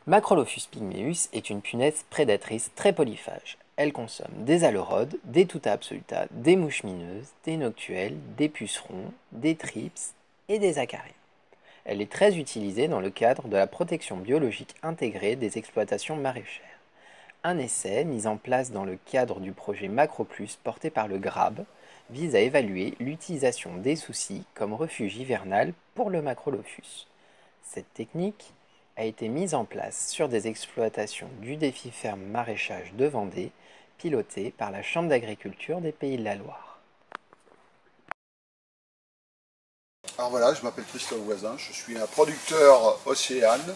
Macrolophus pygmeus est une punaise prédatrice très polyphage. Elle consomme des aleurodes, des tuta absoluta, des mouches mineuses, des noctuelles, des pucerons, des thrips et des acariens. Elle est très utilisée dans le cadre de la protection biologique intégrée des exploitations maraîchères. Un essai, mis en place dans le cadre du projet MacroPlus porté par le GRAB, vise à évaluer l'utilisation des soucis comme refuge hivernal pour le Macrolophus. Cette technique a été mise en place sur des exploitations du défi ferme maraîchage de Vendée, pilotées par la Chambre d'agriculture des Pays de la Loire. Alors voilà, je m'appelle Christophe Voisin, je suis un producteur Océane.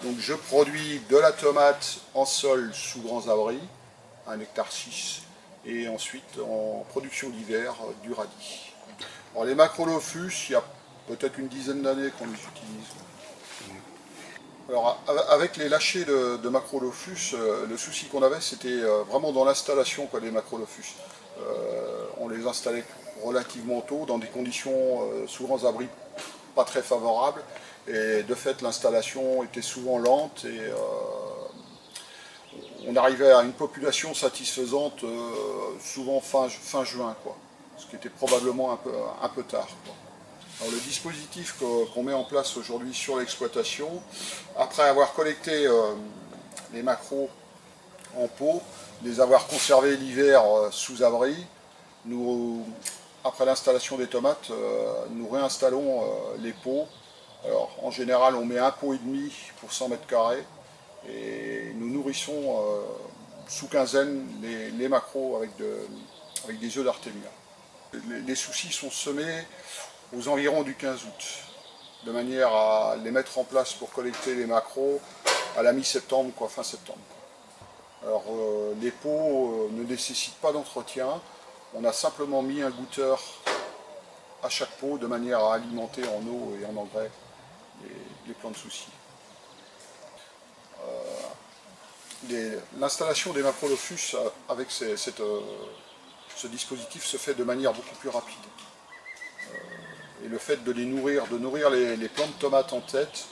Donc je produis de la tomate en sol sous grands abris, 1,6 hectare, et ensuite en production d'hiver du radis. Alors les macrolophus, il y a peut-être une dizaine d'années qu'on les utilise. Alors avec les lâchers de macrolophus, le souci qu'on avait c'était vraiment dans l'installation des macrolophus. On les installait relativement tôt dans des conditions sous grands abris pas très favorables et de fait l'installation était souvent lente et on arrivait à une population satisfaisante souvent fin juin, ce qui était probablement un peu tard. Alors, le dispositif qu'on met en place aujourd'hui sur l'exploitation, après avoir collecté les macros en pot, les avoir conservés l'hiver sous abri, après l'installation des tomates, nous réinstallons les pots. Alors, en général, on met un pot et demi pour 100 mètres carrés et nous nourrissons sous quinzaine les macros avec des œufs d'artémia. Les soucis sont semés aux environs du 15 août, de manière à les mettre en place pour collecter les macros à la mi-septembre, fin septembre. Alors les pots ne nécessitent pas d'entretien, on a simplement mis un goutteur à chaque pot de manière à alimenter en eau et en engrais les plants de soucis. L'installation des macrolophus avec ce dispositif se fait de manière beaucoup plus rapide. Et le fait de nourrir les plants de tomates en tête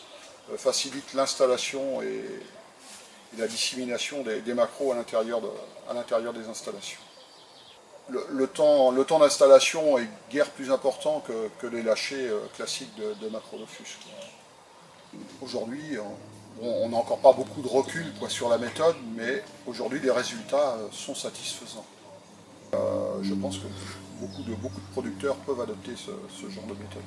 facilite l'installation et la dissémination des macros à l'intérieur des installations. Le temps d'installation est guère plus important que les lâchers classiques de macrolophus. Aujourd'hui, on n'a encore pas beaucoup de recul sur la méthode, mais aujourd'hui les résultats sont satisfaisants. Je pense que beaucoup de producteurs peuvent adopter ce genre de méthode.